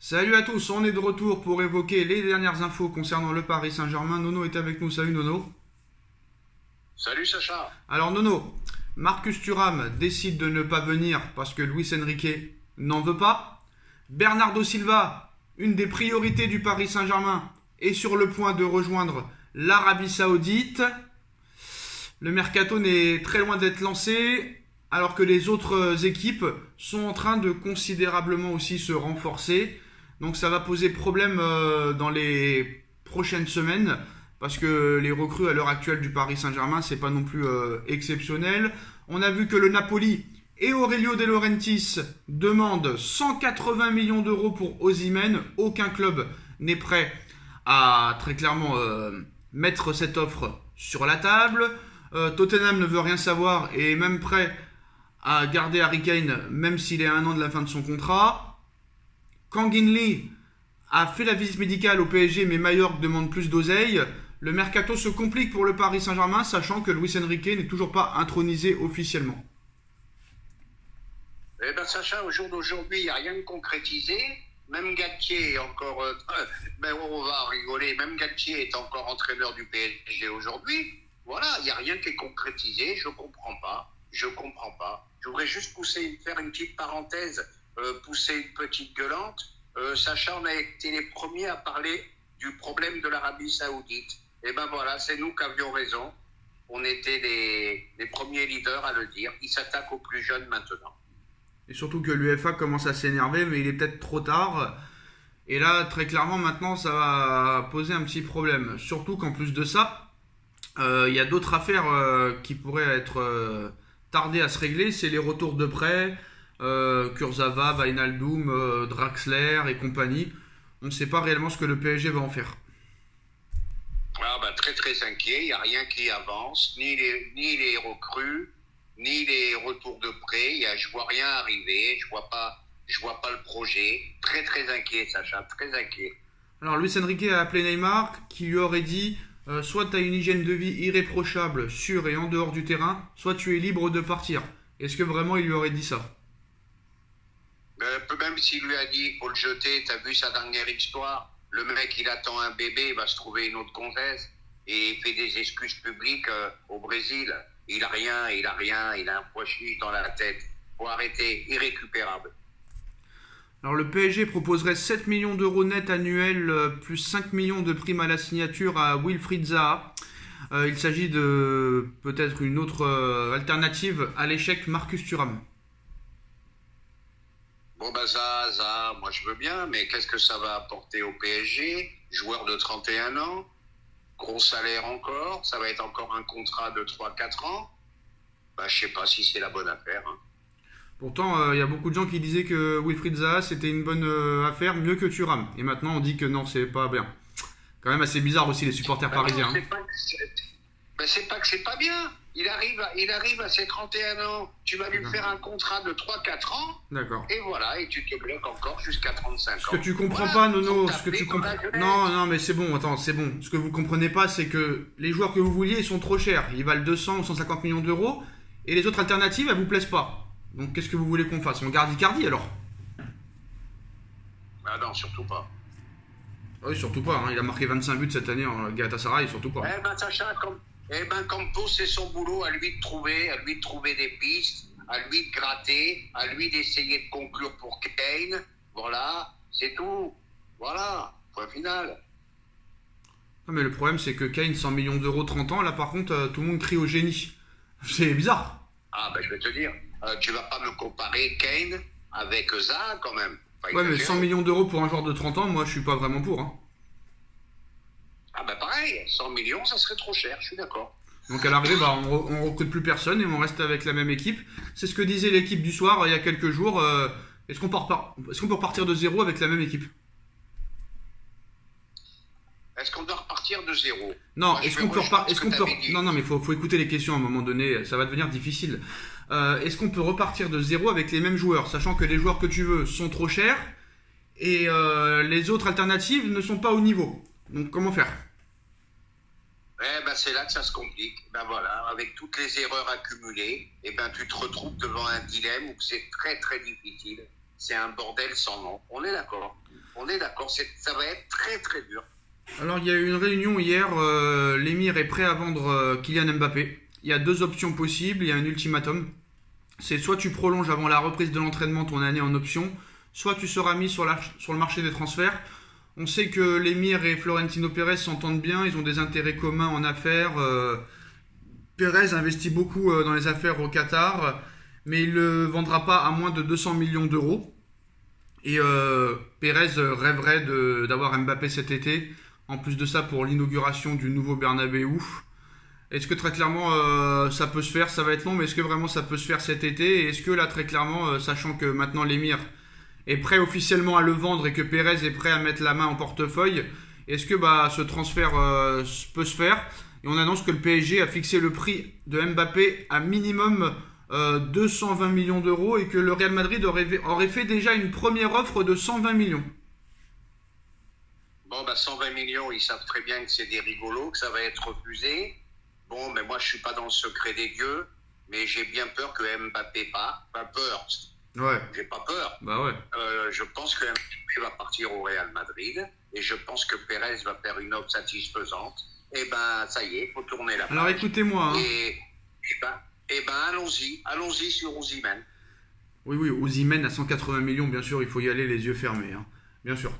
Salut à tous, on est de retour pour évoquer les dernières infos concernant le Paris Saint-Germain. Nono est avec nous, salut Nono. Salut Sacha. Alors Nono, Marcus Thuram décide de ne pas venir parce que Luis Enrique n'en veut pas. Bernardo Silva, une des priorités du Paris Saint-Germain, est sur le point de rejoindre l'Arabie Saoudite. Le mercato n'est très loin d'être lancé, alors que les autres équipes sont en train de considérablement aussi se renforcer. Donc ça va poser problème dans les prochaines semaines, parce que les recrues à l'heure actuelle du Paris Saint-Germain, c'est pas non plus exceptionnel. On a vu que le Napoli et Aurelio De Laurentiis demandent 180 millions d'euros pour Osimhen. Aucun club n'est prêt à très clairement mettre cette offre sur la table. Tottenham ne veut rien savoir et est même prêt à garder Harry Kane, même s'il est à 1 an de la fin de son contrat. Kang In Lee a fait la visite médicale au PSG, mais Mallorca demande plus d'oseille. Le mercato se complique pour le Paris Saint-Germain, sachant que Luis Enrique n'est toujours pas intronisé officiellement. Eh ben Sacha, au jour d'aujourd'hui, il n'y a rien de concrétisé. Même Galtier est encore... ben on va rigoler, même Galtier est encore entraîneur du PSG aujourd'hui. Voilà, il n'y a rien qui est concrétisé, je comprends pas. Je voudrais juste faire une petite parenthèse, pousser une petite gueulante. Sacha, on a été les premiers à parler du problème de l'Arabie Saoudite. Et ben voilà, c'est nous qui avions raison. On était les premiers leaders à le dire. Ils s'attaquent aux plus jeunes maintenant. Et surtout que l'UEFA commence à s'énerver, mais il est peut-être trop tard. Et là, très clairement, maintenant, ça va poser un petit problème. Surtout qu'en plus de ça, il y a d'autres affaires qui pourraient être tardées à se régler. C'est les retours de prêt, Kurzawa, Wijnaldum, Draxler et compagnie. On ne sait pas réellement ce que le PSG va en faire. Ah bah, très très inquiet, il n'y a rien qui avance, ni les recrues, ni les retours de prêt. Je vois rien arriver, je vois pas le projet. Très très inquiet, Sacha, très inquiet. Alors Luis Enrique a appelé Neymar, qui lui aurait dit soit tu as une hygiène de vie irréprochable sur et en dehors du terrain, soit tu es libre de partir. Est-ce que vraiment il lui aurait dit ça? Même s'il lui a dit il faut le jeter, t'as vu sa dernière histoire, le mec il attend un bébé, il va se trouver une autre gonzesse et il fait des excuses publiques au Brésil. Il a rien, il a un pois chiche dans la tête. Faut arrêter, irrécupérable. Alors le PSG proposerait 7 millions d'euros net annuels plus 5 millions de primes à la signature à Wilfried Zaha. Il s'agit de peut-être une autre alternative à l'échec Marcus Thuram. Bon bah ça, moi je veux bien, mais qu'est-ce que ça va apporter au PSG? Joueur de 31 ans, gros salaire encore, ça va être encore un contrat de 3-4 ans. Bah je sais pas si c'est la bonne affaire. Hein. Pourtant, il y a beaucoup de gens qui disaient que Wilfried Zaha c'était une bonne affaire, mieux que Thuram. Et maintenant on dit que non, c'est pas bien. Quand même assez bizarre aussi les supporters parisiens. Non, c'est pas que c'est pas bien. Il arrive à ses 31 ans, tu vas lui faire un contrat de 3-4 ans. D'accord. Et voilà, et tu te bloques encore jusqu'à 35 ans. Ce que tu comprends pas, Nono, ce que tu comprends... Non, mais c'est bon, attends, c'est bon. Ce que vous comprenez pas, c'est que les joueurs que vous vouliez, ils sont trop chers. Ils valent 200 ou 150 millions d'euros. Et les autres alternatives, elles vous plaisent pas. Donc qu'est-ce que vous voulez qu'on fasse? On garde Icardi alors? Ah non, surtout pas. Oui, surtout pas. Hein. Il a marqué 25 buts cette année en Galatasaray, surtout pas. Eh ben, Sacha, Campos, c'est son boulot à lui de trouver des pistes, à lui de gratter, à lui d'essayer de conclure pour Kane. Voilà, c'est tout. Voilà, point final. Non, mais le problème, c'est que Kane, 100 millions d'euros, 30 ans, là par contre, tout le monde crie au génie. C'est bizarre. Ah, ben je vais te dire, tu vas pas me comparer Kane avec Zaha quand même. Ouais, mais 100 millions d'euros pour un joueur de 30 ans, moi je suis pas vraiment pour. Hein. Ah ben pareil, 100 millions, ça serait trop cher, je suis d'accord. Donc à l'arrivée, on recrute plus personne et on reste avec la même équipe. C'est ce que disait l'équipe du soir il y a quelques jours. Est-ce qu'on peut repartir de zéro avec la même équipe? Est-ce qu'on doit repartir de zéro? Non, Non, mais faut écouter les questions à un moment donné, ça va devenir difficile. Est-ce qu'on peut repartir de zéro avec les mêmes joueurs, sachant que les joueurs que tu veux sont trop chers et les autres alternatives ne sont pas au niveau? Donc comment faire? Eh ben c'est là que ça se complique. Ben voilà, avec toutes les erreurs accumulées, eh ben tu te retrouves devant un dilemme où c'est très très difficile. C'est un bordel sans nom. On est d'accord. On est d'accord, ça va être très très dur. Alors, il y a eu une réunion hier. L'émir est prêt à vendre Kylian Mbappé. Il y a deux options possibles. Il y a un ultimatum. C'est soit tu prolonges avant la reprise de l'entraînement ton année en option, soit tu seras mis sur le marché des transferts. On sait que l'émir et Florentino Pérez s'entendent bien. Ils ont des intérêts communs en affaires. Pérez investit beaucoup dans les affaires au Qatar, mais il ne le vendra pas à moins de 200 millions d'euros. Et Pérez rêverait d'avoir Mbappé cet été. En plus de ça, pour l'inauguration du nouveau Bernabéu. Est-ce que très clairement ça peut se faire? Ça va être long, mais est-ce que vraiment ça peut se faire cet été? Et est-ce que là, très clairement, sachant que maintenant l'émir est prêt officiellement à le vendre et que Pérez est prêt à mettre la main en portefeuille, est-ce que ce transfert peut se faire? Et on annonce que le PSG a fixé le prix de Mbappé à minimum 220 millions d'euros et que le Real Madrid aurait fait déjà une première offre de 120 millions. Bon, 120 millions, ils savent très bien que c'est des rigolos, que ça va être refusé. Bon, mais moi, je suis pas dans le secret des dieux, mais j'ai bien peur que Mbappé pas peur. Ouais. J'ai pas peur. Bah ouais. Je pense que Mbappé va partir au Real Madrid et je pense que Pérez va faire une offre satisfaisante. Et ça y est, faut tourner la page. Alors écoutez-moi. Allons-y sur Osimhen. Oui, Osimhen à 180 millions, bien sûr, il faut y aller les yeux fermés, hein. Bien sûr.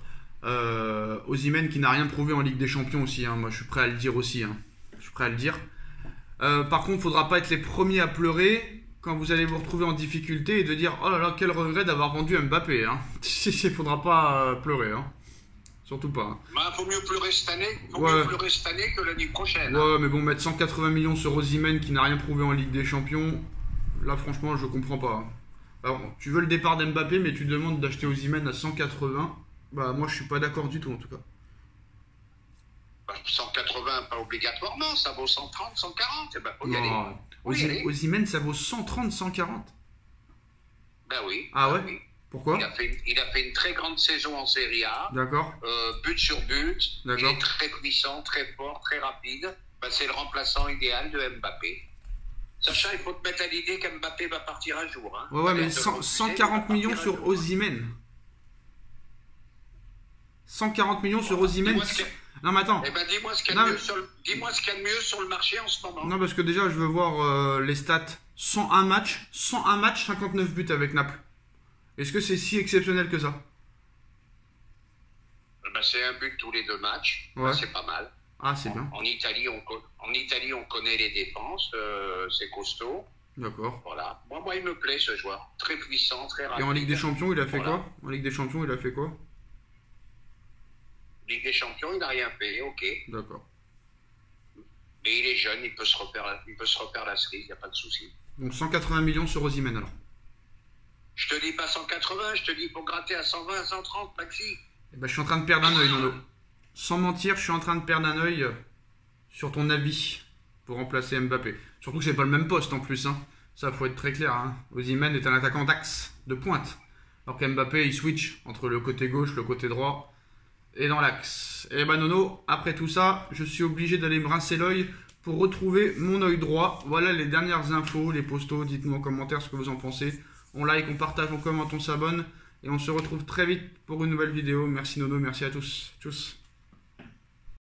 Osimhen qui n'a rien prouvé en Ligue des Champions aussi, hein. Moi je suis prêt à le dire aussi, hein. Je suis prêt à le dire. Par contre, il ne faudra pas être les premiers à pleurer quand vous allez vous retrouver en difficulté et de dire oh là là, quel regret d'avoir vendu Mbappé, hein. Il ne faudra pas pleurer, hein. Surtout pas. Faut mieux pleurer cette année. Mieux pleurer cette année que l'année prochaine. Ouais, mais bon, mettre 180 millions sur Osimhen qui n'a rien prouvé en Ligue des Champions, là franchement, je comprends pas. Alors, tu veux le départ d'Mbappé, mais tu demandes d'acheter Osimhen à 180. Moi, je suis pas d'accord du tout, en tout cas. 180, pas obligatoirement, ça vaut 130, 140. Faut y aller. Osimhen, ça vaut 130, 140. Oui. Ah ouais, oui. Pourquoi? Il a fait une très grande saison en Serie A. D'accord. But sur but. D'accord. Il est très puissant, très fort, très rapide. C'est le remplaçant idéal de Mbappé. Sachant, il faut te mettre à l'idée qu'Mbappé va partir un jour. Hein. Ouais, mais 140 millions sur Osimhen. 140 millions sur Osimhen. Non, mais attends. Dis-moi ce qu'il y a de mieux sur le marché en ce moment. Non, parce que déjà, je veux voir les stats. 101 matchs, 59 buts avec Naples. Est-ce que c'est si exceptionnel que ça? C'est un but tous les 2 matchs. Ouais. C'est pas mal. Ah, c'est bien. En Italie, on connaît les défenses. C'est costaud. D'accord. Voilà. Moi, il me plaît ce joueur. Très puissant, très rapide. Et en Ligue des Champions, il a fait quoi? En Ligue des Champions, il a fait quoi? Ligue des Champions, il n'a rien fait, ok. D'accord. Mais il est jeune, il peut se refaire la cerise, il n'y a pas de souci. Donc 180 millions sur Osimhen alors. Je te dis pas 180, je te dis pour gratter à 120, 130, maxi. Je suis en train de perdre un œil, Nono. Sans mentir, je suis en train de perdre un œil sur ton avis pour remplacer Mbappé. Surtout que c'est pas le même poste en plus, hein. Ça, faut être très clair, hein. Osimhen est un attaquant d'axe, de pointe. Alors qu'Mbappé, il switch entre le côté gauche, le côté droit et dans l'axe. Et Nono, après tout ça, je suis obligé d'aller me rincer l'œil pour retrouver mon œil droit. Voilà les dernières infos, les postos. Dites-nous en commentaire ce que vous en pensez. On like, on partage, on commente, on s'abonne. Et on se retrouve très vite pour une nouvelle vidéo. Merci Nono, merci à tous. Tchuss.